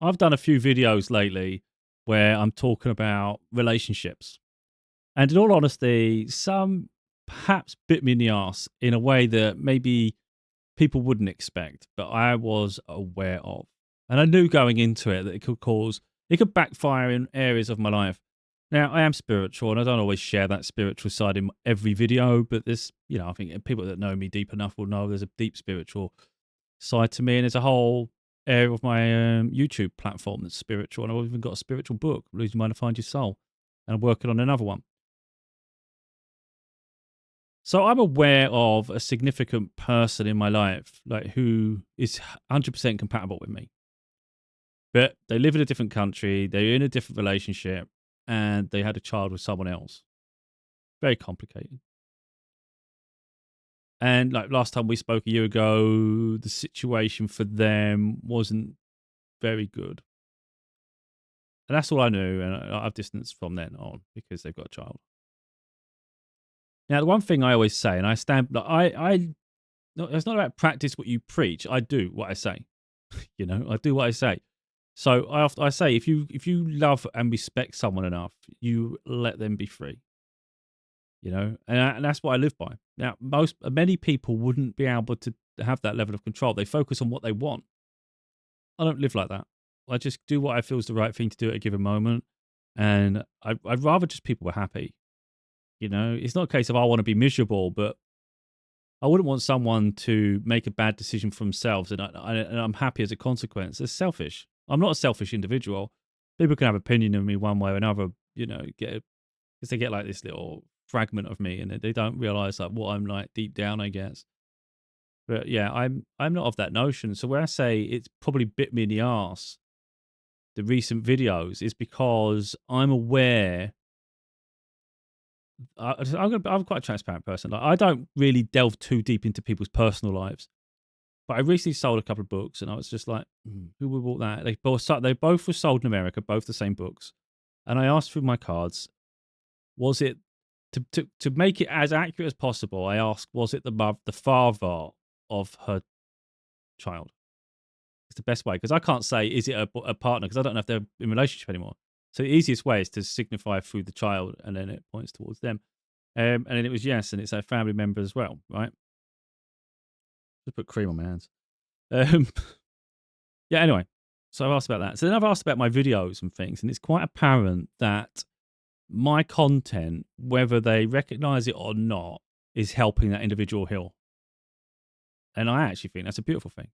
I've done a few videos lately where I'm talking about relationships. And in all honesty, some perhaps bit me in the arse in a way that maybe people wouldn't expect, but I was aware of. And I knew going into it that it could backfire in areas of my life. Now, I am spiritual and I don't always share that spiritual side in every video, but I think people that know me deep enough will know there's a deep spiritual side to me. And there's a whole area of my YouTube platform that's spiritual. And I've even got a spiritual book, Losing Mind to Find Your Soul. And I'm working on another one. So I'm aware of a significant person in my life, like who is 100% compatible with me. But they live in a different country, they're in a different relationship, and they had a child with someone else. Very complicated. And like last time we spoke a year ago, the situation for them wasn't very good. And that's all I knew, and I've distanced from then on because they've got a child. Now, the one thing I always say, and I stand, no, it's not about practice what you preach. I do what I say. I do what I say. So I say, if you love and respect someone enough, you let them be free. And that's what I live by. Now, many people wouldn't be able to have that level of control. They focus on what they want. I don't live like that. I just do what I feel is the right thing to do at a given moment, and I'd rather just people were happy. It's not a case of I want to be miserable, but I wouldn't want someone to make a bad decision for themselves, and I'm happy as a consequence. It's selfish. I'm not a selfish individual. People can have opinion of me one way or another, because they get like this little fragment of me, and they don't realize like what I'm like deep down, I guess. But yeah, I'm not of that notion. So where I say it's probably bit me in the arse, the recent videos, is because I'm aware. I'm quite a transparent person. Like, I don't really delve too deep into people's personal lives. But I recently sold a couple of books, and I was just like, who would bought that? They both were sold in America, both the same books. And I asked through my cards, was it to make it as accurate as possible? I asked, was it the father of her child? It's the best way, because I can't say is it a partner, because I don't know if they're in relationship anymore. So the easiest way is to signify through the child, and then it points towards them. And then it was yes, and it's a family member as well, right? Just put cream on my hands. Yeah, anyway, so I've asked about that. So then I've asked about my videos and things, and it's quite apparent that my content, whether they recognize it or not, is helping that individual heal. And I actually think that's a beautiful thing,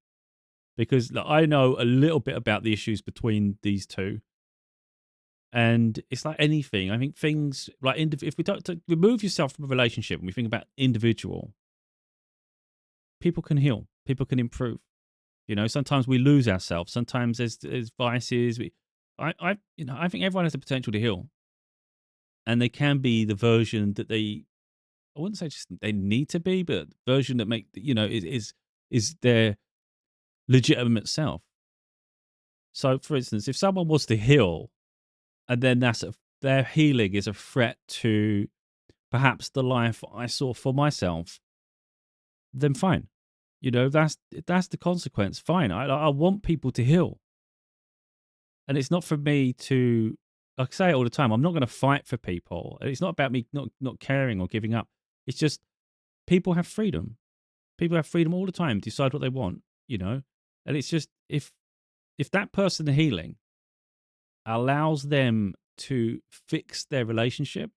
because I know a little bit about the issues between these two. And it's like anything. I think things like if we don't remove yourself from a relationship and we think about individual, people can heal, people can improve. Sometimes we lose ourselves. Sometimes there's vices. I think everyone has the potential to heal, and they can be the version that I wouldn't say just they need to be, but version that is their legitimate self. So, for instance, if someone was to heal, and then their healing is a threat to perhaps the life I saw for myself, then fine. That's the consequence. Fine. I want people to heal. And it's not for me to, like I say it all the time, I'm not going to fight for people. It's not about me not caring or giving up. It's just people have freedom. People have freedom all the time to decide what they want, And it's just if that person healing allows them to fix their relationship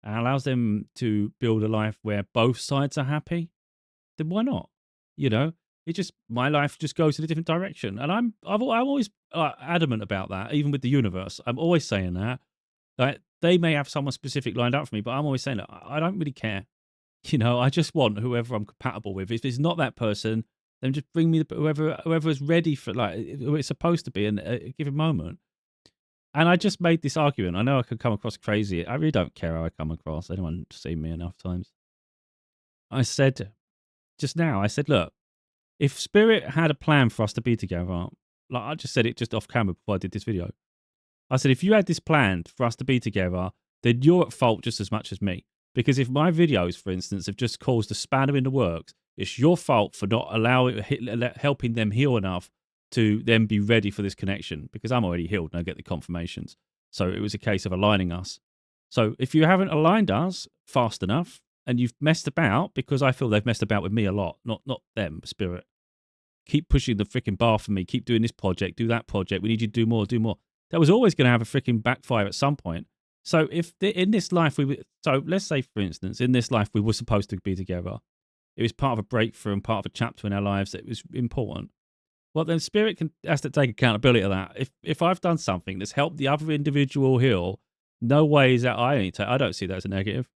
and allows them to build a life where both sides are happy, then why not? My life just goes in a different direction, and I'm always adamant about that. Even with the universe, I'm always saying that. Like, they may have someone specific lined up for me, but I'm always saying that I don't really care. I just want whoever I'm compatible with. If it's not that person, then just bring me whoever is ready for who it's supposed to be in a given moment. And I just made this argument. I know I could come across crazy. I really don't care how I come across. Anyone seen me enough times. I said just now, look, if Spirit had a plan for us to be together, like I just said it just off camera before I did this video. I said, if you had this planned for us to be together, then you're at fault just as much as me. Because if my videos, for instance, have just caused a spanner in the works, it's your fault for not helping them heal enough to then be ready for this connection because I'm already healed and I get the confirmations. So it was a case of aligning us. So if you haven't aligned us fast enough and you've messed about, because I feel they've messed about with me a lot, not them, spirit. Keep pushing the freaking bar for me. Keep doing this project, do that project. We need you to do more, do more. That was always going to have a freaking backfire at some point. So if in this life so let's say for instance, in this life we were supposed to be together. It was part of a breakthrough and part of a chapter in our lives that was important. Well, then spirit has to take accountability of that. If I've done something that's helped the other individual heal, no way is that I don't see that as a negative.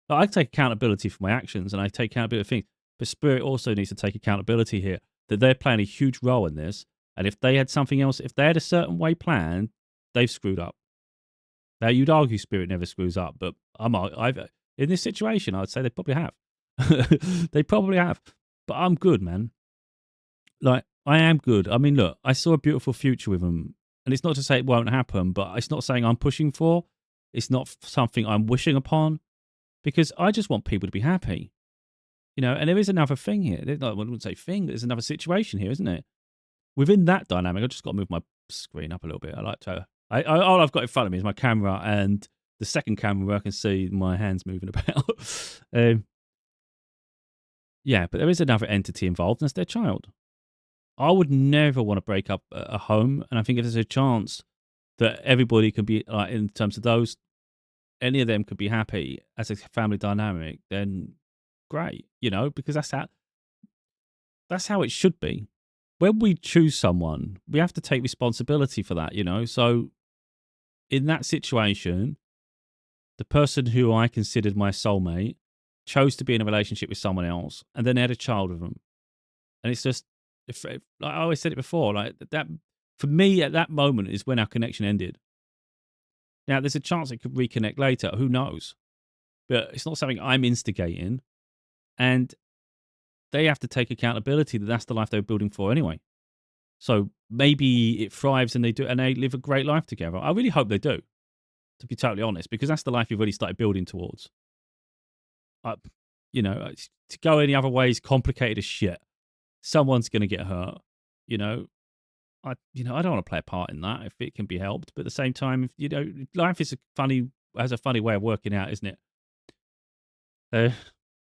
But I take accountability for my actions and I take accountability for things. But spirit also needs to take accountability here that they're playing a huge role in this. And if they had something else, if they had a certain way planned, they've screwed up. Now you'd argue spirit never screws up, but I've in this situation, I'd say they probably have. They probably have. But I'm good, man. Like, I am good. I mean, look, I saw a beautiful future with them. And it's not to say it won't happen, but it's not something I'm pushing for. It's not something I'm wishing upon because I just want people to be happy. You know, and there is another thing here. I wouldn't say thing, there's another situation here, isn't it? Within that dynamic, I've just got to move my screen up a little bit. I like to. All I've got in front of me is my camera and the second camera where I can see my hands moving about. Yeah, but there is another entity involved, and that's their child. I would never want to break up a home, and I think if there's a chance that everybody can be, like, in terms of those, any of them could be happy as a family dynamic, then great, you know, because that's how it should be. When we choose someone, we have to take responsibility for that, you know. So in that situation, the person who I considered my soulmate chose to be in a relationship with someone else, and then they had a child with them. And it's just, like I always said it before, like that for me at that moment is when our connection ended. Now there's a chance it could reconnect later, who knows? But it's not something I'm instigating, and they have to take accountability that that's the life they were building for anyway. So maybe it thrives and they live a great life together. I really hope they do, to be totally honest, because that's the life you've already started building towards. You know, to go any other way is complicated as shit. Someone's going to get hurt. You know, I don't want to play a part in that if it can be helped. But at the same time, you know, life has a funny way of working out, isn't it?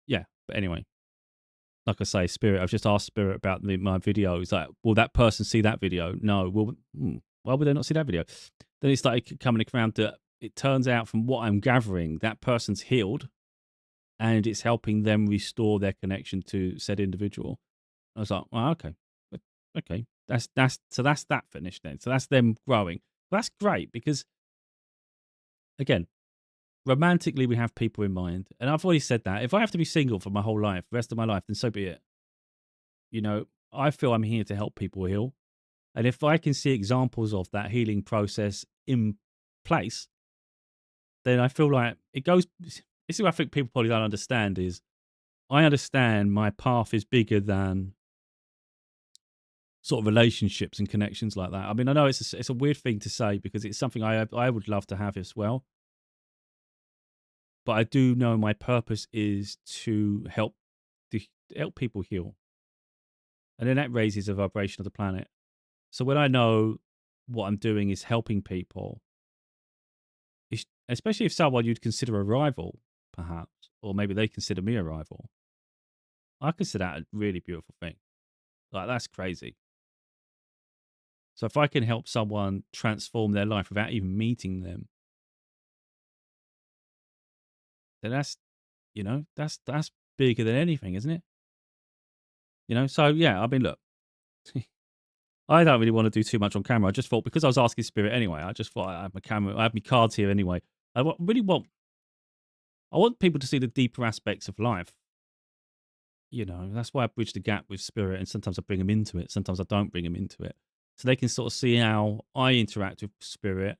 Yeah. But anyway, like I say, Spirit, I've just asked Spirit about my video. He's like, will that person see that video? No. Well, why would they not see that video? Then it's like coming around that it turns out from what I'm gathering, that person's healed and it's helping them restore their connection to said individual. I was like, well, okay. That's that finished then. So that's them growing. That's great because, again, romantically, we have people in mind. And I've already said that. If I have to be single for my whole life, the rest of my life, then so be it. You know, I feel I'm here to help people heal. And if I can see examples of that healing process in place, then I feel like it goes. This is what I think people probably don't understand is I understand my path is bigger than sort of relationships and connections like that. I mean, I know it's a weird thing to say because it's something I would love to have as well. But I do know my purpose is to help people heal. And then that raises the vibration of the planet. So when I know what I'm doing is helping people, especially if someone you'd consider a rival, perhaps, or maybe they consider me a rival, I consider that a really beautiful thing. Like, that's crazy. So if I can help someone transform their life without even meeting them, then that's bigger than anything, isn't it? You know, so yeah, I mean, look, I don't really want to do too much on camera. I just thought because I was asking Spirit anyway, I just thought I have my camera, I have my cards here anyway. I want people to see the deeper aspects of life. You know, that's why I bridge the gap with Spirit, and sometimes I bring them into it, sometimes I don't bring them into it, so they can sort of see how I interact with Spirit,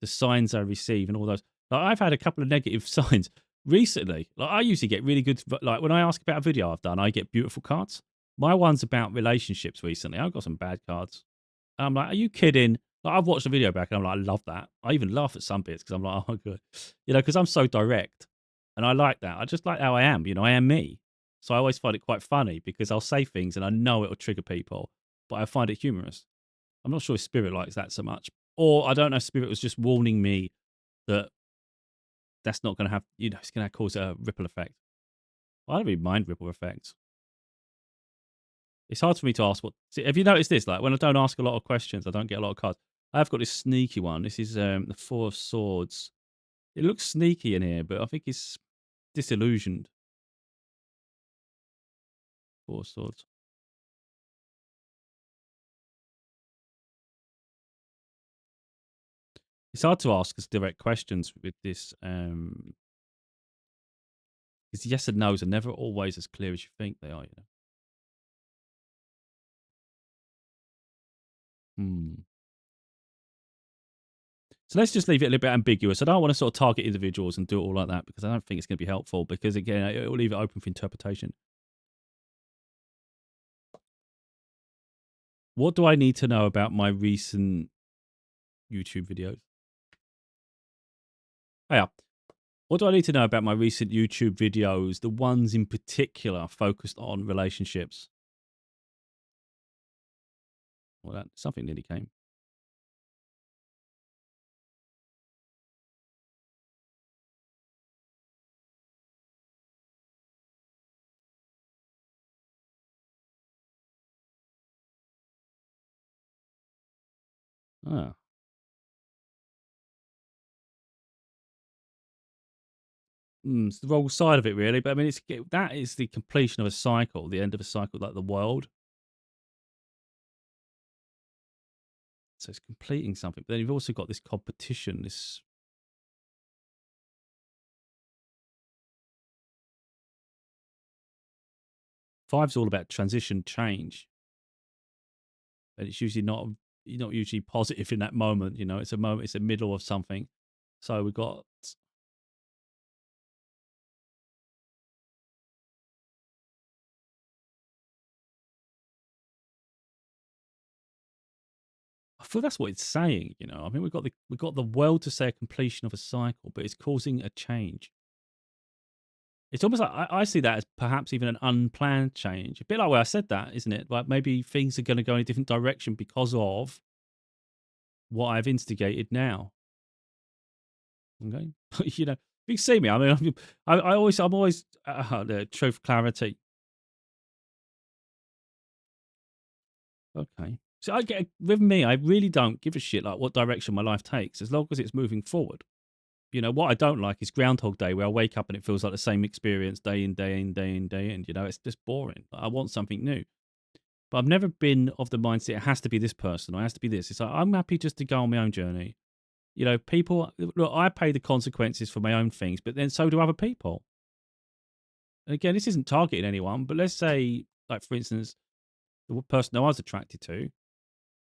the signs I receive, and all those. Like, I've had a couple of negative signs recently. Like, I usually get really good. Like, when I ask about a video I've done, I get beautiful cards. My one's about relationships recently. I've got some bad cards. And I'm like, are you kidding? Like, I've watched the video back and I'm like, I love that. I even laugh at some bits because I'm like, oh, good. You know, because I'm so direct. And I like that. I just like how I am. You know, I am me. So I always find it quite funny because I'll say things and I know it'll trigger people. but I find it humorous. I'm not sure if Spirit likes that so much, or I don't know if Spirit was just warning me that that's not going to have, it's going to cause a ripple effect. I don't really mind ripple effects. It's hard for me to ask what. See, have you noticed this? Like when I don't ask a lot of questions, I don't get a lot of cards. I've got this sneaky one. This is the Four of Swords. It looks sneaky in here, but I think it's disillusioned. Four of Swords. It's hard to ask us direct questions with this. Because yes and no's are never always as clear as you think they are. Hmm. So let's just leave it a little bit ambiguous. I don't want to sort of target individuals and do it all like that because I don't think it's going to be helpful because, again, it will leave it open for interpretation. What do I need to know about my recent YouTube videos? Oh, yeah. What do I need to know about my recent YouTube videos, the ones in particular focused on relationships? Well, something nearly came. Ah. It's the wrong side of it, really. But I mean, that is the completion of a cycle, the end of a cycle, like the world. So it's completing something. But then you've also got this competition, this. Five's all about transition, change, and it's usually not. You're not usually positive in that moment. It's a moment. It's a middle of something. So we've got. I feel that's what it's saying. I mean, we've got the world to say a completion of a cycle, but it's causing a change. It's almost like I see that as perhaps even an unplanned change. A bit like where I said that, isn't it? Like maybe things are going to go in a different direction because of what I've instigated now. Okay, you see me. I mean, I'm always the truth, clarity. Okay, so I get with me. I really don't give a shit like what direction my life takes, as long as it's moving forward. What I don't like is Groundhog Day, where I wake up and it feels like the same experience day in, day in, day in, day in. It's just boring. I want something new. But I've never been of the mindset it has to be this person or it has to be this. It's like I'm happy just to go on my own journey. People look, I pay the consequences for my own things, but then so do other people. And again, this isn't targeting anyone, but let's say, like for instance, the person I was attracted to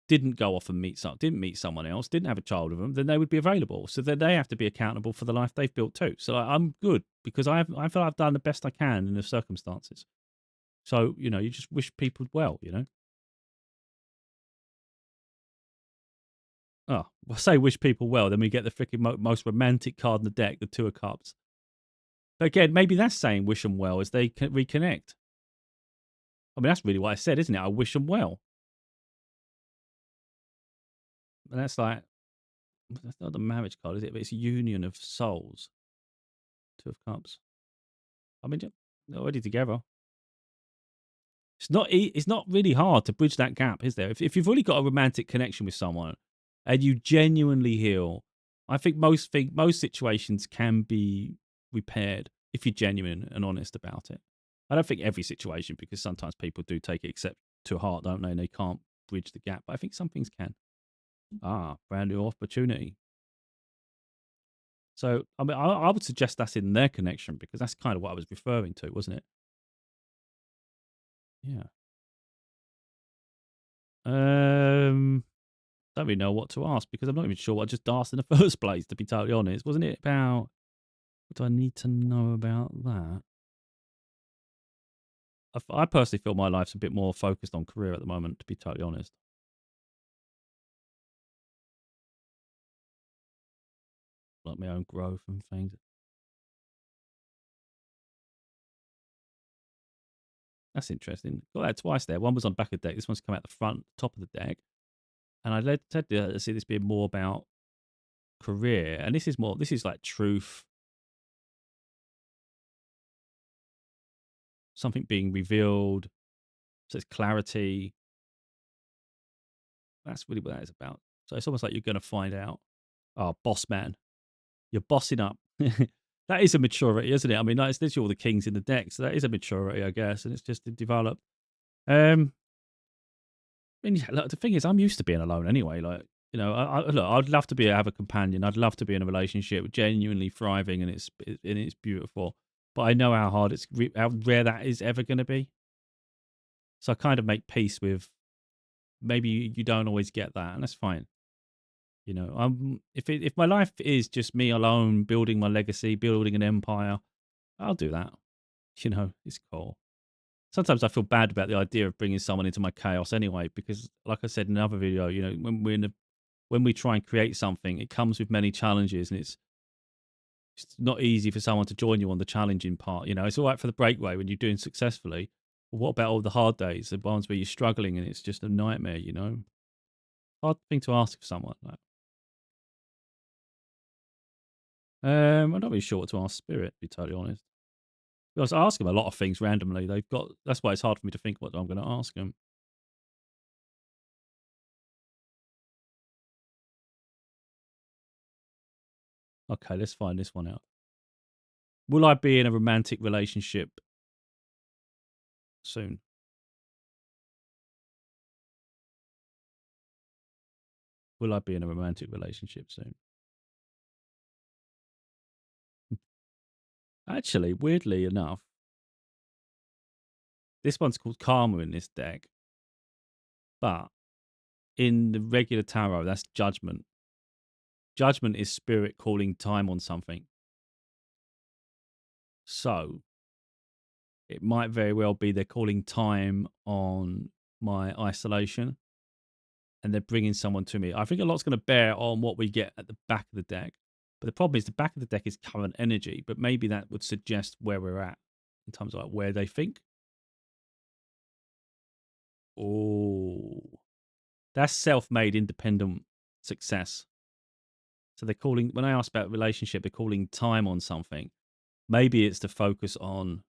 didn't go off and didn't meet someone else, didn't have a child with them, then they would be available. So then they have to be accountable for the life they've built too. So I'm good because I feel I've done the best I can in the circumstances. So you just wish people well. Oh, well, say wish people well, then we get the freaking most romantic card in the deck, the Two of Cups. But again, maybe that's saying wish them well as they can reconnect. I mean, that's really what I said, isn't it? I wish them well. And that's like, that's not the marriage card, is it? But it's union of souls. Two of Cups. I mean, they're already together. It's not really hard to bridge that gap, is there? If you've already got a romantic connection with someone and you genuinely heal, I think most situations can be repaired if you're genuine and honest about it. I don't think every situation, because sometimes people do take it except to heart, don't they? And they can't bridge the gap. But I think some things can. Brand new opportunity. So I mean, I would suggest that's in their connection because that's kind of what I was referring to, wasn't it? Yeah. Um, don't really know what to ask because I'm not even sure what I just asked in the first place, to be totally honest. Wasn't it about what do I need to know about that? I personally feel my life's a bit more focused on career at the moment, to be totally honest. Like my own growth and things. That's interesting. Got that twice there. One was on the back of the deck. This one's come out the front, top of the deck. And I said to see this being more about career, and this is more. This is like truth, something being revealed. So it's clarity. That's really what that is about. So it's almost like you're going to find out. Oh, boss man, you're bossing up. That is a maturity, isn't it? I mean, that's literally all the kings in the deck, so that is a maturity, I guess, and it's just to develop. I mean, yeah, look, the thing is, I'm used to being alone anyway. Like, you know, look, I'd love to have a companion. I'd love to be in a relationship, genuinely thriving, and it's beautiful. But I know how hard how rare that is ever going to be. So I kind of make peace with maybe you don't always get that, and that's fine. You know, if my life is just me alone, building my legacy, building an empire, I'll do that. You know, it's cool. Sometimes I feel bad about the idea of bringing someone into my chaos anyway, because like I said in another video, you know, when we try and create something, it comes with many challenges, and it's not easy for someone to join you on the challenging part. You know, it's all right for the breakaway when you're doing successfully. But what about all the hard days, the ones where you're struggling and it's just a nightmare? You know, hard thing to ask of someone. Like, I'm not really sure what to ask Spirit, to be totally honest. Because I ask them a lot of things randomly. That's why it's hard for me to think what I'm going to ask them. Okay, let's find this one out. Will I be in a romantic relationship soon? Will I be in a romantic relationship soon? Actually, weirdly enough, this one's called Karma in this deck, but in the regular tarot, that's Judgment. Judgment is spirit calling time on something. So it might very well be they're calling time on my isolation, and they're bringing someone to me. I think a lot's going to bear on what we get at the back of the deck. But the problem is the back of the deck is current energy, but maybe that would suggest where we're at in terms of like where they think. Oh, that's self-made independent success. So they're calling, when I ask about relationship, they're calling time on something. Maybe it's to focus on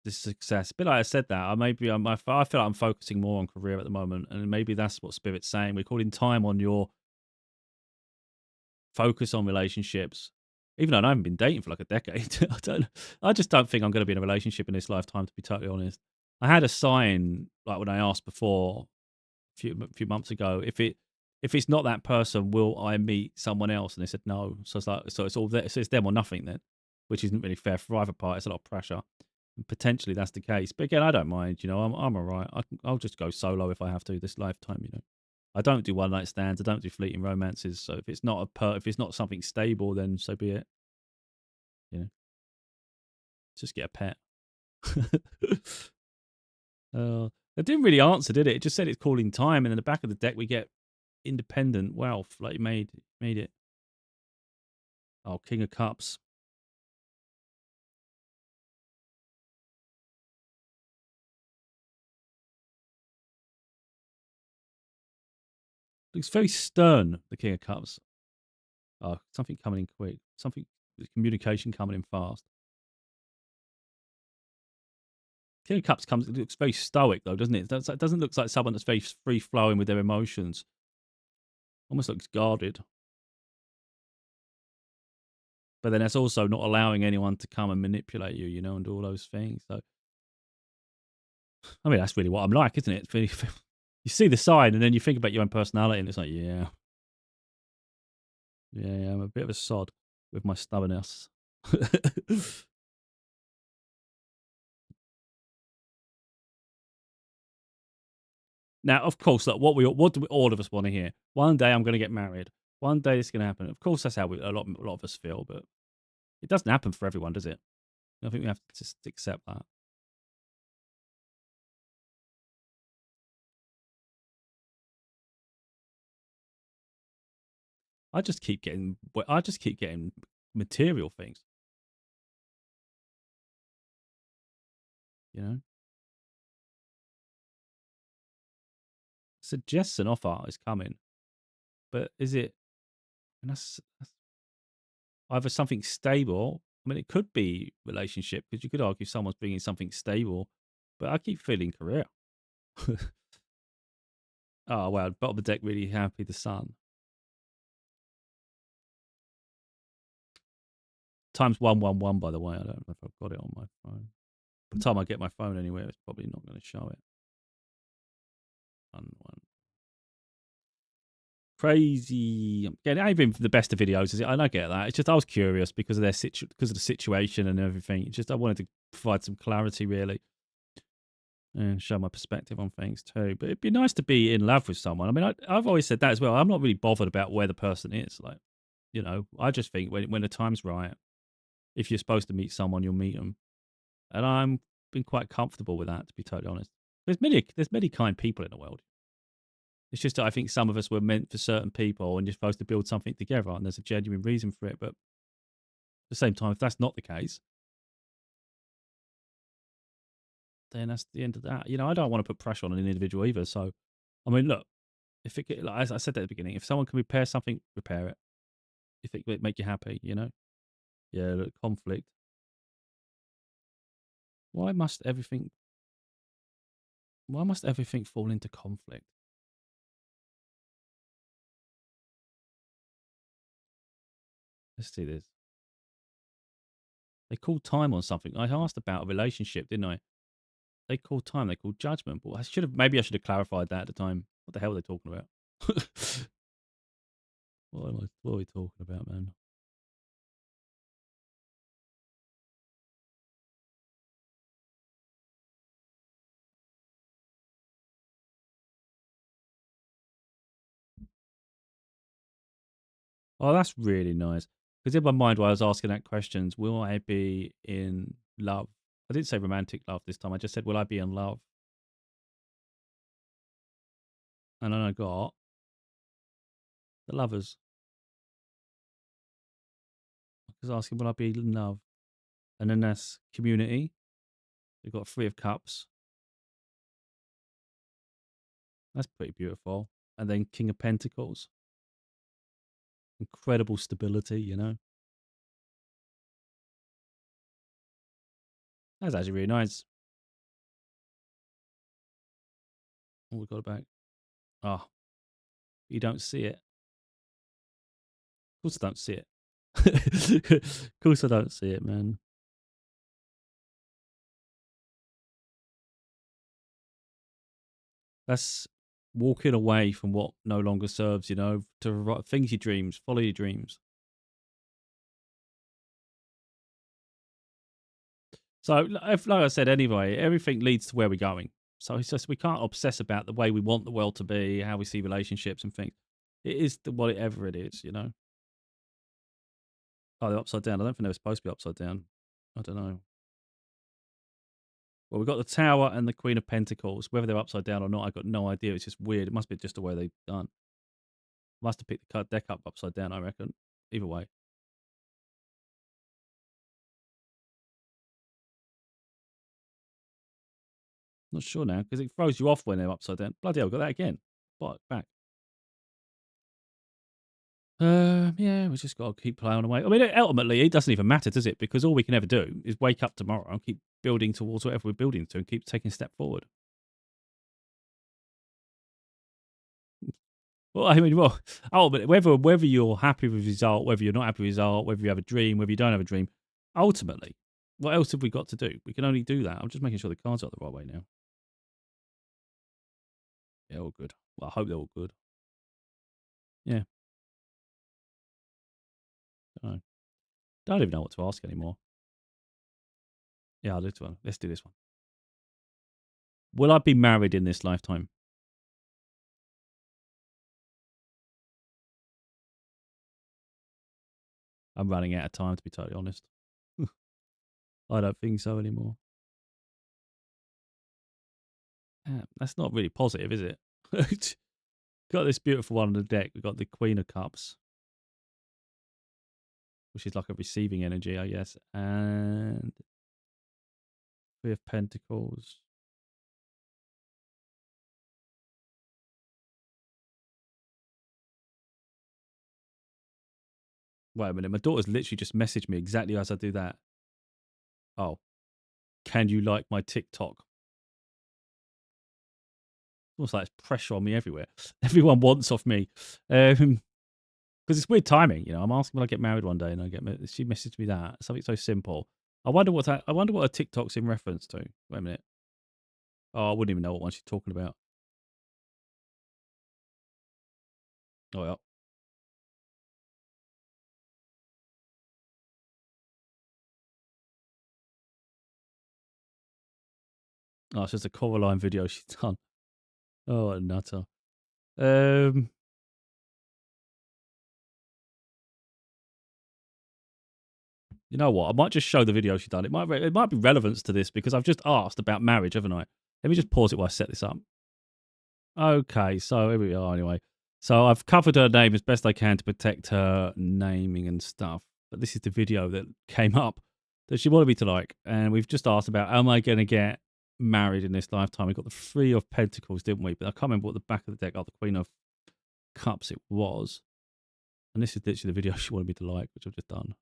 the success. But like I said that, I feel like I'm focusing more on career at the moment, and maybe that's what Spirit's saying. We're calling time on your focus on relationships. Even though I haven't been dating for like a decade, I just don't think I'm going to be in a relationship in this lifetime. To be totally honest, I had a sign like when I asked before a few months ago if it's not that person, will I meet someone else? And they said no. So it's like it's all there. So it's them or nothing then, which isn't really fair for either party. It's a lot of pressure. And potentially that's the case, but again, I don't mind. You know, I'm all right. I'll just go solo if I have to this lifetime. You know. I don't do one night stands. I don't do fleeting romances. So if it's not if it's not something stable, then so be it. You know, just get a pet. It didn't really answer, did it? It just said it's calling time, and in the back of the deck we get independent wealth. Like made it. Oh, King of Cups. Looks very stern. The King of Cups. Oh, something coming in quick. Something communication coming in fast. King of Cups it looks very stoic though, doesn't it? It doesn't look like someone that's very free flowing with their emotions. Almost looks guarded. But then that's also not allowing anyone to come and manipulate you, you know, and do all those things. So, I mean, that's really what I'm like, isn't it? You see the sign and then you think about your own personality, and it's like, yeah, I'm a bit of a sod with my stubbornness. Now, of course, like what do all of us want to hear? One day I'm going to get married. One day it's going to happen. Of course, that's how a lot of us feel, but it doesn't happen for everyone, does it? I think we have to just accept that. I just keep getting material things. You know, suggests an offer is coming, but is it? And that's either something stable. I mean, it could be relationship because you could argue someone's bringing something stable, but I keep feeling career. Oh wow, bottom of the deck, really happy. The sun times 111. By the way, I don't know if I've got it on my phone. By the time I get my phone anywhere, it's probably not going to show it. One. Crazy. Again, it ain't been the best of videos, is it? I don't get that. It's just I was curious because of because of the situation and everything. It's just I wanted to provide some clarity, really, and show my perspective on things too. But it'd be nice to be in love with someone. I mean, I've always said that as well. I'm not really bothered about where the person is. Like, I just think when the time's right, if you're supposed to meet someone, you'll meet them, and I'm been quite comfortable with that, to be totally honest. There's many kind people in the world. It's just that I think some of us were meant for certain people, and you're supposed to build something together, and there's a genuine reason for it. But at the same time, if that's not the case, then that's the end of that. I don't want to put pressure on an individual either. So, I mean, look, if like as I said at the beginning, if someone can repair something, repair it. If it make you happy, Yeah, look, conflict. Why must everything? Why must everything fall into conflict? Let's see this. They called time on something. I asked about a relationship, didn't I? They called time. They called judgment. But maybe I should have clarified that at the time. What the hell are they talking about? What are we talking about, man? Oh, that's really nice. Because in my mind, while I was asking that questions, will I be in love? I didn't say romantic love this time. I just said, will I be in love? And then I got the lovers. I was asking, will I be in love? And then that's community. We've got Three of Cups. That's pretty beautiful. And then King of Pentacles. Incredible stability. That's actually really nice. Oh, we got it back. Oh, you don't see it. Of course I don't see it. Of course I don't see it, man. That's walking away from what no longer serves, to things your dreams, follow your dreams. So, like I said, anyway, everything leads to where we're going. So it's just we can't obsess about the way we want the world to be, how we see relationships and things. It is whatever it is. Oh, they're upside down. I don't think they were supposed to be upside down. I don't know. Well, we've got the Tower and the Queen of Pentacles. Whether they're upside down or not, I've got no idea. It's just weird. It must be just the way they've done. Must have picked the deck up upside down, I reckon. Either way. Not sure now, because it throws you off when they're upside down. Bloody hell, got that again. Back. Yeah, we just got to keep plowing away. I mean, ultimately, it doesn't even matter, does it? Because all we can ever do is wake up tomorrow and keep building towards whatever we're building to and keep taking a step forward. Well, I mean, ultimately, whether you're happy with the result, whether you're not happy with the result, whether you have a dream, whether you don't have a dream, ultimately, what else have we got to do? We can only do that. I'm just making sure the cards are the right way now. Yeah, all good. Well, I hope they're all good. Yeah. Don't even know what to ask anymore. Yeah, let's do this one. Will I be married in this lifetime? I'm running out of time, to be totally honest. I don't think so anymore. Yeah, that's not really positive, is it? Got this beautiful one on the deck. We've got the Queen of Cups, which is like a receiving energy, I guess. And Three of Pentacles. Wait a minute. My daughter's literally just messaged me exactly as I do that. Oh, can you like my TikTok? Almost like it's pressure on me everywhere. Everyone wants off me. Because it's weird timing, you know. I'm asking when I get married one day, and she messaged me that something so simple. I wonder what a TikTok's in reference to. Wait a minute. Oh, I wouldn't even know what one she's talking about. Oh, yeah. Oh, it's just a Coraline video she's done. Oh, what a nutter. You know what? I might just show the video she done. It might be relevance to this because I've just asked about marriage, haven't I? Let me just pause it while I set this up. Okay, so here we are anyway. So I've covered her name as best I can to protect her naming and stuff. But this is the video that came up that she wanted me to like. And we've just asked about, am I going to get married in this lifetime? We got the Three of Pentacles, didn't we? But I can't remember what the back of the deck, the Queen of Cups it was. And this is literally the video she wanted me to like, which I've just done.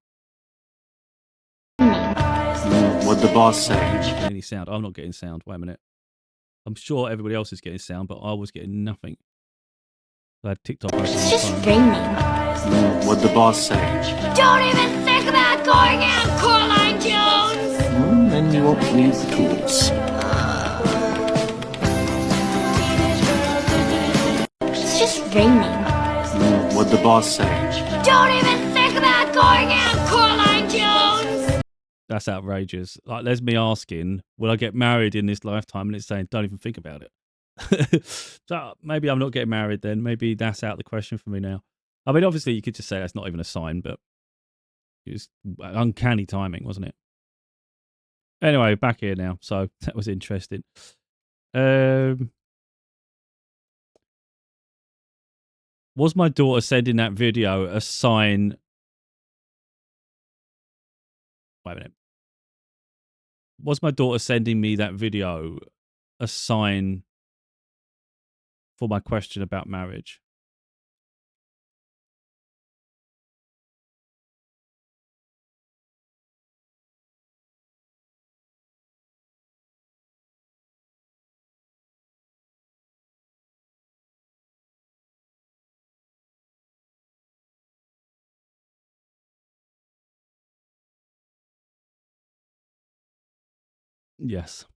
What'd the boss say? Any sound? I'm not getting sound. Wait a minute. I'm sure everybody else is getting sound, but I was getting nothing. I had TikTok. It's just raining. What'd the boss say? Don't even think about going out, Coraline Jones! Then you won't need the tools. It's just raining. What'd the boss say? Don't even think about going out, Coraline Jones! That's outrageous. Like, there's me asking, will I get married in this lifetime? And it's saying, don't even think about it. So maybe I'm not getting married then. Maybe that's out of the question for me now. I mean, obviously, you could just say that's not even a sign, but it was uncanny timing, wasn't it? Anyway, back here now. So that was interesting. Was my daughter sending that video a sign? Wait a minute. Was my daughter sending me that video a sign for my question about marriage? Yes.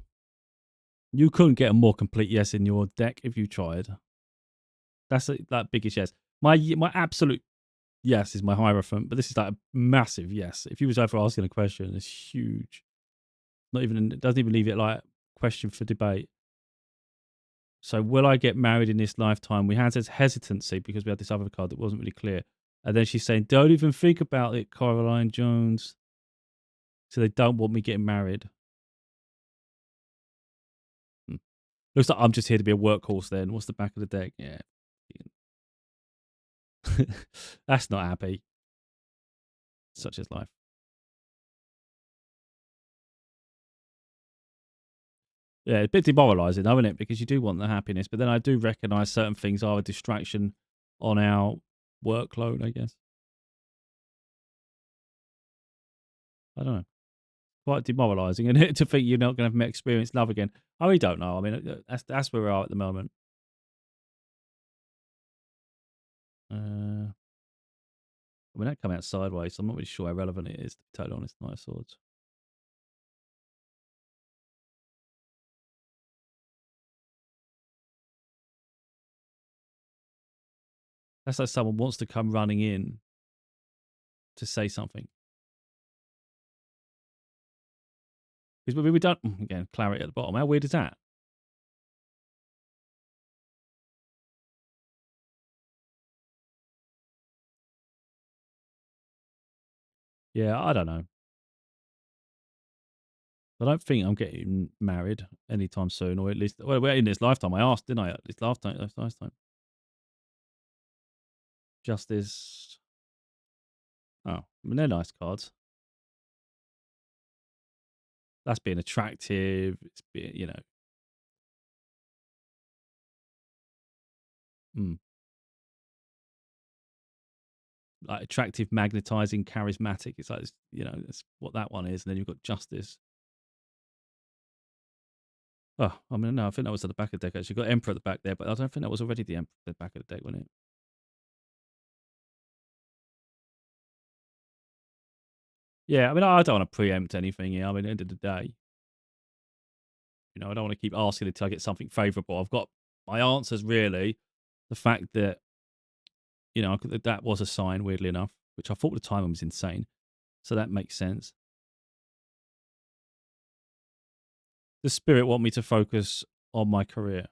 You couldn't get a more complete yes in your deck if you tried. That's that biggest yes. My absolute yes is my Hierophant, but this is like a massive yes. If you was ever asking a question, it's huge. Not even, it doesn't even leave it like question for debate. So will I get married in this lifetime? We had this hesitancy because we had this other card that wasn't really clear. And then she's saying, don't even think about it, Coraline Jones. So they don't want me getting married. Looks like I'm just here to be a workhorse then. What's the back of the deck? Yeah. That's not happy. Such is life. Yeah, it's a bit demoralising, though, isn't it? Because you do want the happiness, but then I do recognise certain things are a distraction on our workload, I guess. I don't know. Quite demoralising, isn't it, to think you're not going to experience love again? I really don't know. I mean, that's where we are at the moment. I mean, that came out sideways, so I'm not really sure how relevant it is, to be totally honest. Knight of Swords. That's like someone wants to come running in to say something. Because we don't, again, clarity at the bottom. How weird is that? Yeah, I don't know. I don't think I'm getting married anytime soon, or at least, well, in this lifetime. I asked, didn't I? At least last time. Justice. Oh, I mean, they're nice cards. That's being attractive. It's being, mm, like attractive, magnetizing, charismatic. It's like, that's what that one is. And then you've got justice. Oh, I mean, no, I think that was at the back of the deck. Actually, you've got Emperor at the back there, but I don't think that was already the Emperor at the back of the deck, wasn't it? Yeah, I mean, I don't want to preempt anything here. I mean, at the end of the day, I don't want to keep asking until I get something favourable. I've got my answers really. The fact that, that was a sign, weirdly enough, which I thought the timing was insane. So that makes sense. The spirit want me to focus on my career.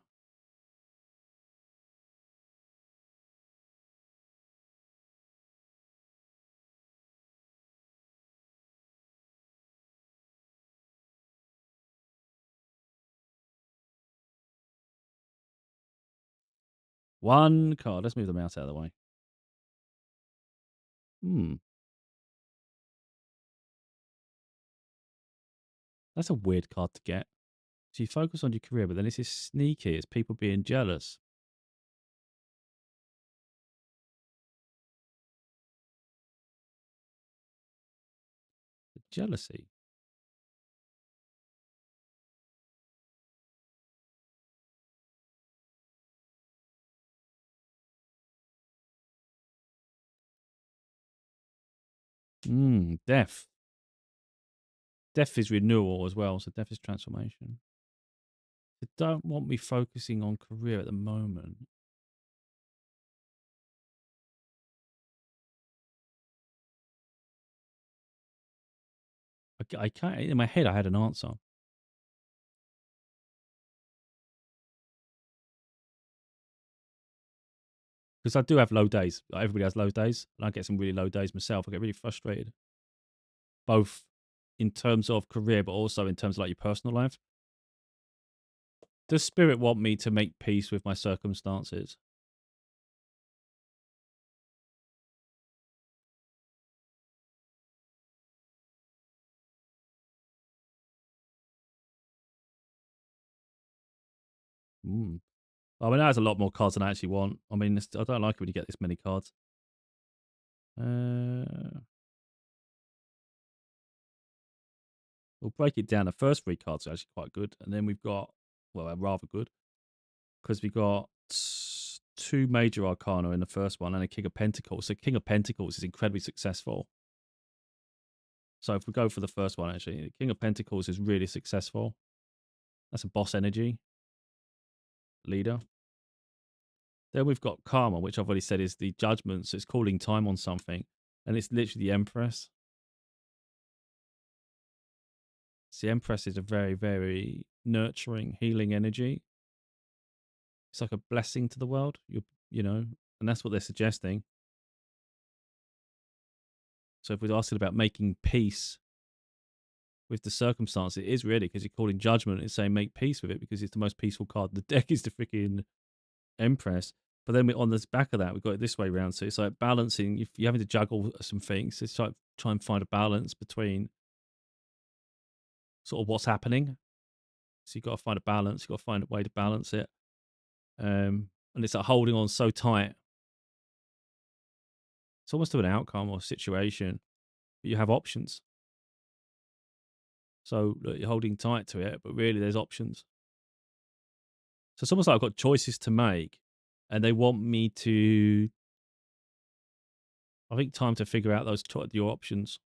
One card. Let's move the mouse out of the way. That's a weird card to get. So you focus on your career, but then this is sneaky. It's people being jealous. The jealousy. Death. Death is renewal as well. So death is transformation. They don't want me focusing on career at the moment. I can't. In my head, I had an answer. Because I do have low days. Like everybody has low days. And I get some really low days myself. I get really frustrated. Both in terms of career, but also in terms of like your personal life. Does spirit want me to make peace with my circumstances? I mean, that has a lot more cards than I actually want. I mean, I don't like it when you get this many cards. We'll break it down. The first 3 cards are actually quite good. And then we've got, well, rather good. Because we've got 2 major arcana in the first one and a King of Pentacles. So King of Pentacles is incredibly successful. So if we go for the first one, actually, the King of Pentacles is really successful. That's a boss energy. Leader. Then we've got Karma, which I've already said is the judgment. So it's calling time on something. And it's literally the Empress. So the Empress is a very, very nurturing, healing energy. It's like a blessing to the world, and that's what they're suggesting. So if we're asking about making peace with the circumstance, it is really, because you're calling judgment, it's saying make peace with it because it's the most peaceful card in the deck is the freaking Empress. But then on the back of that, we've got it this way around. So it's like balancing. If you're having to juggle some things, it's like try and find a balance between sort of what's happening. So you've got to find a balance. You've got to find a way to balance it. And it's like holding on so tight. It's almost to an outcome or situation, but you have options. So look, you're holding tight to it, but really there's options. So it's almost like I've got choices to make, and they want me to, I think, time to figure out your options.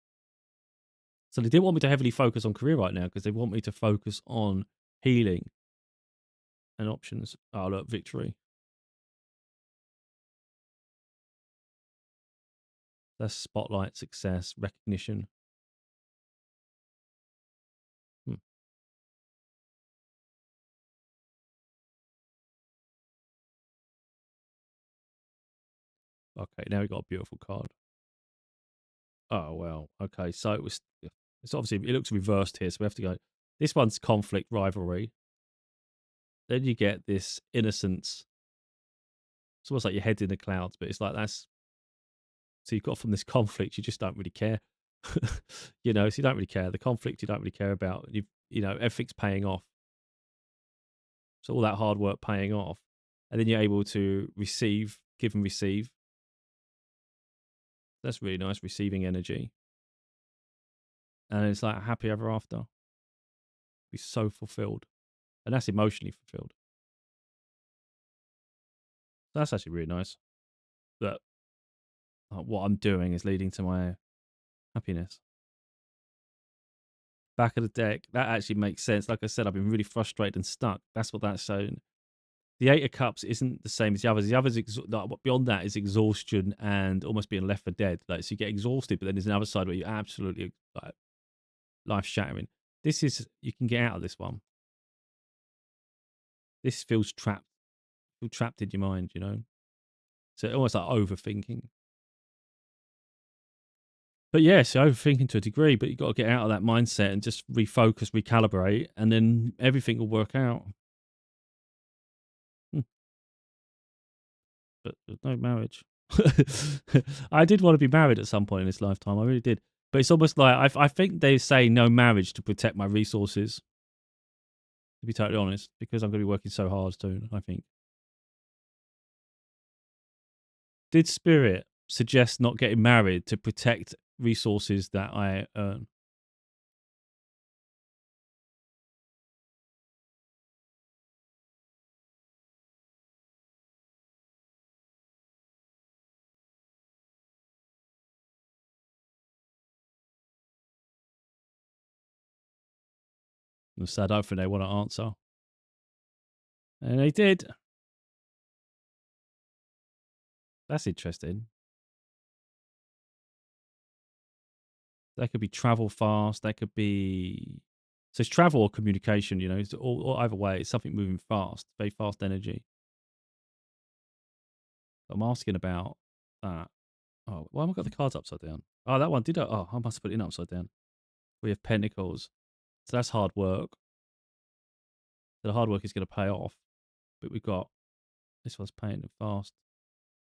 So they didn't want me to heavily focus on career right now because they want me to focus on healing and options. Oh, look, victory. That's spotlight, success, recognition. Okay, now we got a beautiful card. Oh, well. Okay, so it's obviously, it looks reversed here, so we have to go. This one's conflict, rivalry. Then you get this innocence. It's almost like your head in the clouds, but it's like so you've got from this conflict, you just don't really care. You know, so you don't really care. The conflict you don't really care about. You know, everything's paying off. So all that hard work paying off, and then you're able to receive, give and receive. That's really nice, receiving energy, and it's like happy ever after. Be so fulfilled, and that's emotionally fulfilled. So that's actually really nice. That what I'm doing is leading to my happiness. Back of the deck, that actually makes sense. Like I said, I've been really frustrated and stuck. That's what that's showing. The Eight of Cups isn't the same as the others. The others, like, beyond that, is exhaustion and almost being left for dead. Like, so you get exhausted, but then there's another side where you're absolutely like life shattering. This is, you can get out of this one. This feels trapped. Feel trapped in your mind, you know. So almost like overthinking. But yes, overthinking to a degree, but you've got to get out of that mindset and just refocus, recalibrate, and then everything will work out. But there's no marriage. I did want to be married at some point in this lifetime. I really did. But it's almost like I think they say no marriage to protect my resources, to be totally honest, because I'm going to be working so hard soon, I think. Did Spirit suggest not getting married to protect resources that I earn? So I don't think they want to answer. And they did. That's interesting. That could be travel fast. That could be, so it's travel or communication. You know, it's all either way. It's something moving fast, very fast energy. I'm asking about that. Oh, why have I got the cards upside down? Oh, that one did. Oh, I must have put it in upside down. We have Pentacles, so that's hard work. So the hard work is going to pay off, but we've got this one's paying fast.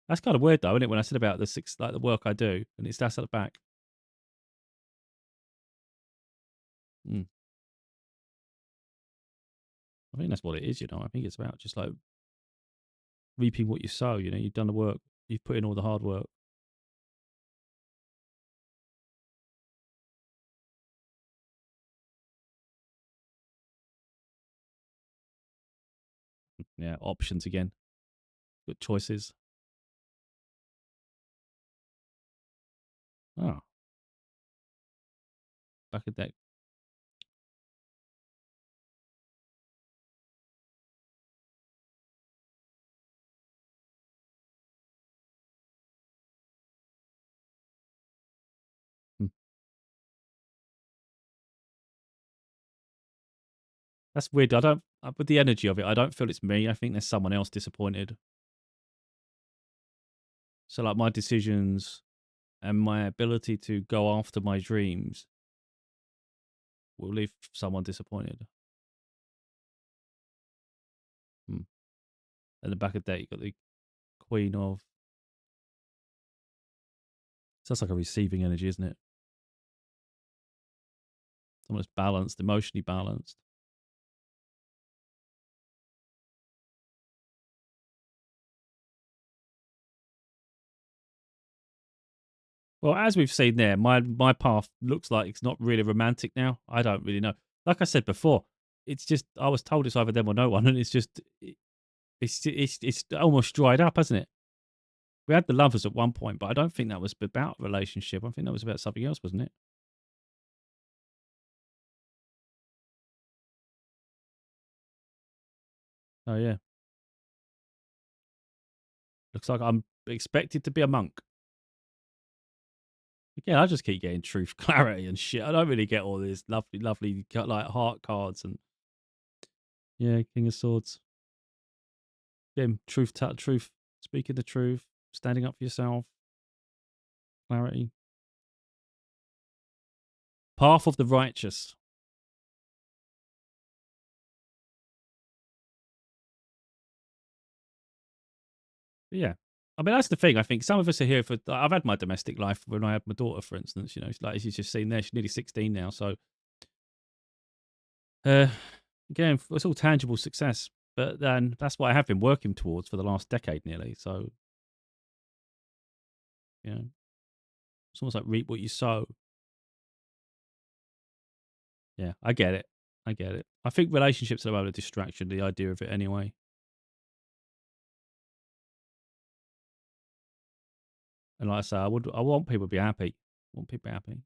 That's kind of weird though, isn't it? When I said about the six, like the work I do, and it's that's at the back. Mm. I think that's what it is. You know, I think it's about just like reaping what you sow. You know, you've done the work, you've put in all the hard work. Yeah, options again. Good choices. Oh, back of deck. Hmm. That's weird. I don't, with the energy of it, I don't feel it's me. I think there's someone else disappointed. So like my decisions and my ability to go after my dreams will leave someone disappointed. Hmm. At the back of the deck, you got the Queen of. So that's like a receiving energy, isn't it? Someone that's balanced, emotionally balanced. Well, as we've seen there, my path looks like it's not really romantic now. I don't really know. Like I said before, it's just I was told it's either them or no one, and it's just it's almost dried up, hasn't it? We had the lovers at one point, but I don't think that was about relationship. I think that was about something else, wasn't it? Oh yeah. Looks like I'm expected to be a monk. Again, I just keep getting truth, clarity, and shit. I don't really get all this lovely like heart cards and yeah, King of Swords. Again, truth, speaking the truth, standing up for yourself, clarity. Path of the righteous. But yeah, I mean, that's the thing. I think some of us are here for. I've had my domestic life when I had my daughter, for instance. You know, like she's just seen there. She's nearly 16 now. So, uh, again, it's all tangible success. But then that's what I have been working towards for the last decade nearly. So, you know, it's almost like reap what you sow. Yeah, I get it. I get it. I think relationships are about a distraction, the idea of it anyway. And like I say, I want people to be happy. I want people happy.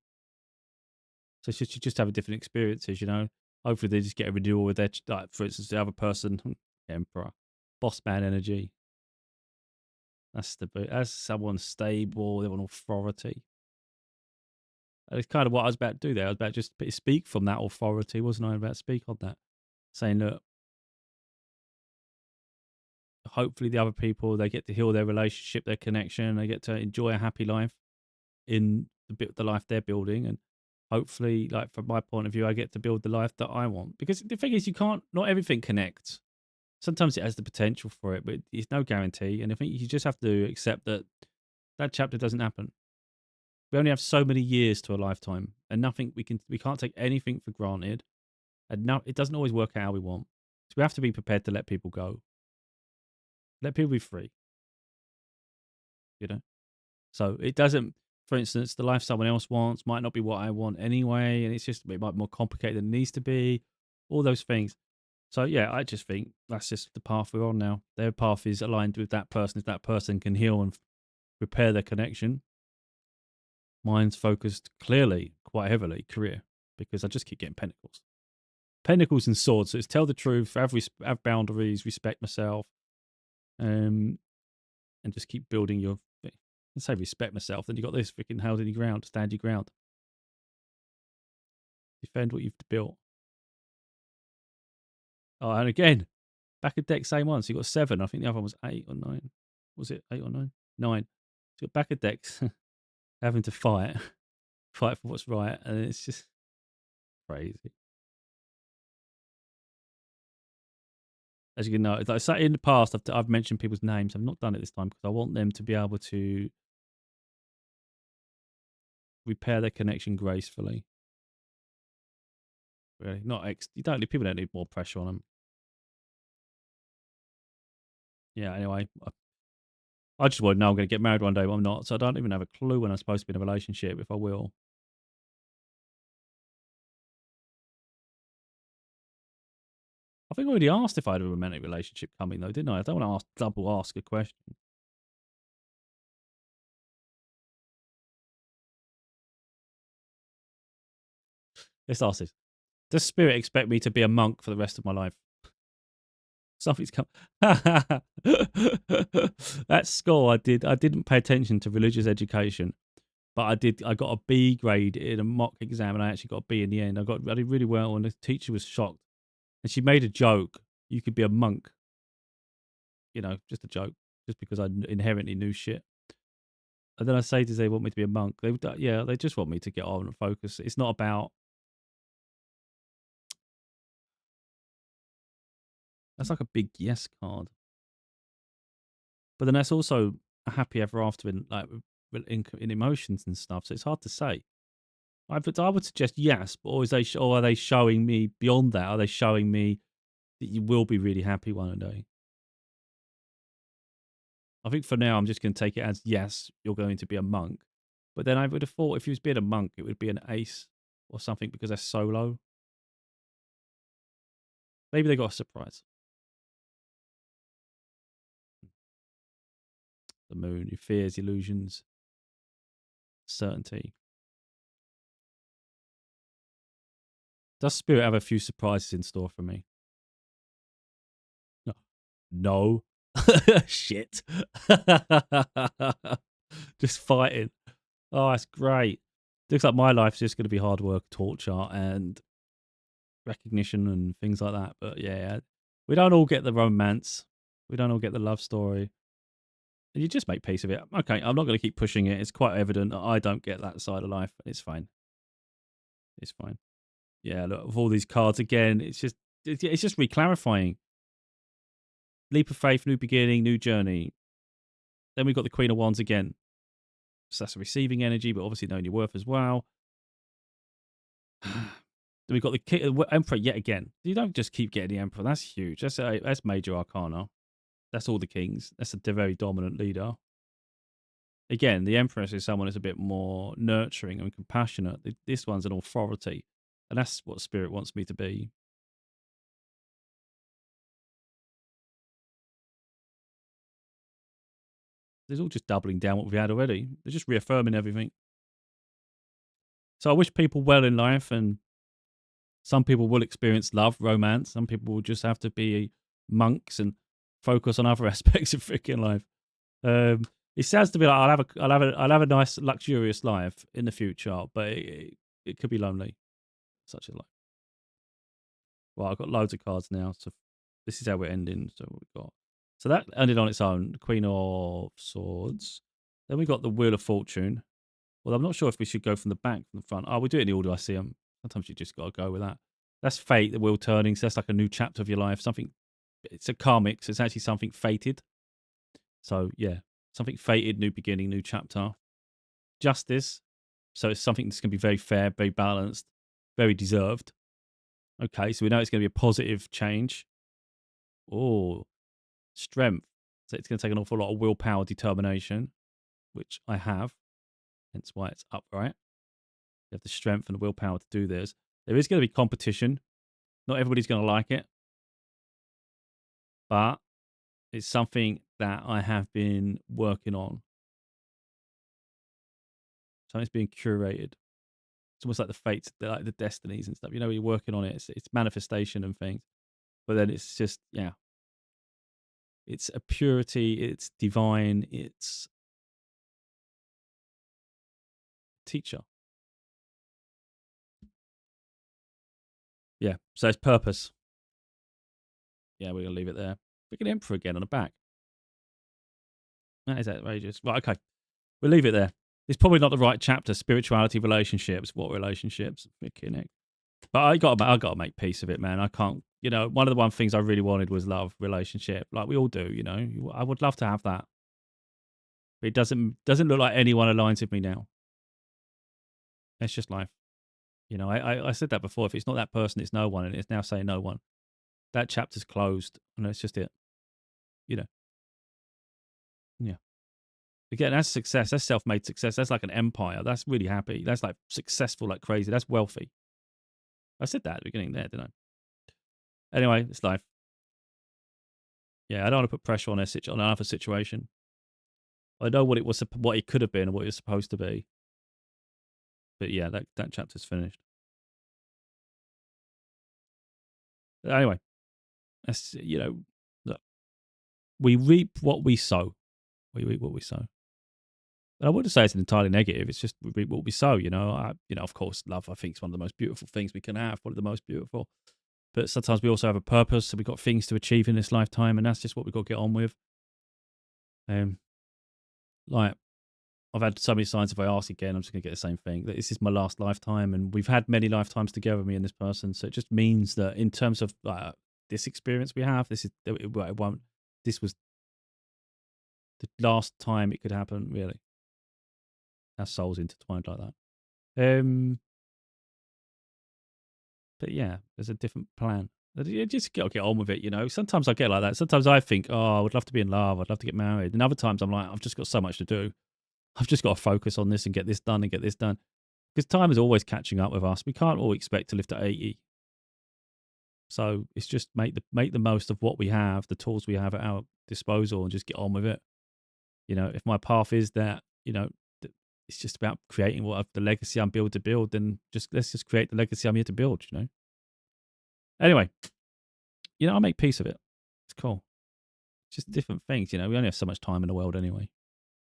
So it's just having different experiences, you know. Hopefully they just get a renewal with their, like, for instance, the other person, Emperor, boss man energy. That's someone stable, they want authority. And it's kind of what I was about to do there. I was about to just speak from that authority, wasn't I? About to speak on that, saying, look, hopefully the other people, they get to heal their relationship, their connection, they get to enjoy a happy life in the life they're building, and hopefully, like from my point of view, I get to build the life that I want. Because the thing is, not everything connects. Sometimes it has the potential for it, but it's no guarantee. And I think you just have to accept that that chapter doesn't happen. We only have so many years to a lifetime, and we can't take anything for granted. And it doesn't always work out how we want. So we have to be prepared to let people go, let people be free. You know, so it doesn't. For instance, the life someone else wants might not be what I want anyway, and it might be more complicated than it needs to be. All those things. So yeah, I just think that's just the path we're on now. Their path is aligned with that person. If that person can heal and repair their connection, mine's focused clearly, quite heavily, career, because I just keep getting pentacles and swords. So it's tell the truth, have boundaries, respect myself, and just keep building your. Let's say respect myself. Then you got this freaking held in your ground, stand your ground, defend what you've built. Oh, and again, back at deck, same one. So you got 7. I think the other one was 8 or 9. Was it 8 or 9? 9. So you got back at decks having to fight for what's right, and it's just crazy. As you can know, like I say, in the past, I've mentioned people's names. I've not done it this time because I want them to be able to repair their connection gracefully. Really, people don't need more pressure on them. Yeah. Anyway, I just want to know I'm going to get married one day, but I'm not. So I don't even have a clue when I'm supposed to be in a relationship, if I will. I think I already asked if I had a romantic relationship coming, though, didn't I? I don't want to double ask a question. Let's ask this. Does Spirit expect me to be a monk for the rest of my life? Something's come. At school, I didn't pay attention to religious education, but I got a B grade in a mock exam, and I actually got a B in the end. I did really well, and the teacher was shocked, and she made a joke. You could be a monk, you know, just a joke, just because I inherently knew shit. And then I say, "Does they want me to be a monk?" They just want me to get on and focus. It's not about. That's like a big yes card. But then that's also a happy ever after in emotions and stuff. So it's hard to say. I would suggest yes, but are they showing me beyond that? Are they showing me that you will be really happy one day? I think for now I'm just going to take it as yes, you're going to be a monk. But then I would have thought if you was being a monk, it would be an ace or something because they're solo. Maybe they got a surprise. The moon, your fears, illusions, certainty. Does Spirit have a few surprises in store for me? No. Shit. Just fighting. Oh, that's great. Looks like my life's just going to be hard work, torture, and recognition and things like that. But yeah, we don't all get the romance. We don't all get the love story. And you just make peace of it. Okay, I'm not going to keep pushing it. It's quite evident that I don't get that side of life. It's fine. It's fine. Yeah, look, with all these cards again, it's just re-clarifying. Leap of faith, new beginning, new journey. Then we've got the Queen of Wands again. So that's a receiving energy, but obviously knowing your worth as well. Then we've got the Emperor yet again. You don't just keep getting the Emperor. That's huge. That's major arcana. That's all the kings. That's a very dominant leader. Again, the Empress is someone who's a bit more nurturing and compassionate. This one's an authority. And that's what Spirit wants me to be. It's all just doubling down what we've had already. They're just reaffirming everything. So I wish people well in life, and some people will experience love, romance. Some people will just have to be monks and focus on other aspects of freaking life. It sounds to me like I'll have a nice luxurious life in the future, but it could be lonely. Such a life. Well, I've got loads of cards now, so this is how we're ending. So we've got that ended on its own. Queen of Swords. Then we got the Wheel of Fortune. Well, I'm not sure if we should go from the back, from the front. Oh, we do it in the order I see them. Sometimes you just got to go with that. That's fate, the wheel turning. So that's like a new chapter of your life. Something. It's a karmic, so it's actually something fated. So yeah, something fated, new beginning, new chapter. Justice. So it's something that's going to be very fair, very balanced, very deserved. Okay, so we know it's going to be a positive change. Oh, strength. So it's going to take an awful lot of willpower, determination, which I have. Hence why it's upright. You have the strength and the willpower to do this. There is going to be competition. Not everybody's going to like it. But it's something that I have been working on. Something's being curated. It's almost like the fates, like the destinies and stuff. You know, you're working on it. It's manifestation and things. But then it's just, yeah. It's a purity. It's divine. It's teacher. Yeah. So it's purpose. Yeah, we're going to leave it there. Look at Emperor again on the back. That is outrageous. Right, okay. We'll leave it there. It's probably not the right chapter. Spirituality, relationships. What relationships? Freaking heck. But I got to make peace of it, man. I can't. You know, one of the things I really wanted was love, relationship, like we all do. You know, I would love to have that, but it doesn't look like anyone aligns with me now. It's just life. You know, I said that before. If it's not that person, it's no one, and it's now saying no one. That chapter's closed, and that's just it. You know. Yeah. Again, that's success. That's self-made success. That's like an empire. That's really happy. That's like successful, like crazy. That's wealthy. I said that at the beginning there, didn't I? Anyway, it's life. Yeah, I don't want to put pressure on another situation. I know what it could have been, and what it was supposed to be. But yeah, that chapter's finished. But anyway, that's, you know, look, we reap what we sow. We reap what we sow. And I wouldn't say it's entirely negative. It's just we reap what we sow. You know, of course, love, I think, is one of the most beautiful things we can have. One of the most beautiful. But sometimes we also have a purpose. So we've got things to achieve in this lifetime, and that's just what we've got to get on with. Like, I've had so many signs. If I ask again, I'm just going to get the same thing. That this is my last lifetime, and we've had many lifetimes together, me and this person. So it just means that in terms of this experience we have, this was the last time it could happen, really. Our souls intertwined like that. But yeah, there's a different plan. You just got to get on with it, you know. Sometimes I get like that. Sometimes I think, oh, I would love to be in love. I'd love to get married. And other times I'm like, I've just got so much to do. I've just got to focus on this and get this done and get this done. Because time is always catching up with us. We can't all expect to live to 80. So it's just make the most of what we have, the tools we have at our disposal, and just get on with it. You know, if my path is that, you know, it's just about creating the legacy I'm built to build, then let's just create the legacy I'm here to build, you know. Anyway, you know, I make peace of it. It's cool. It's just different things, you know. We only have so much time in the world anyway.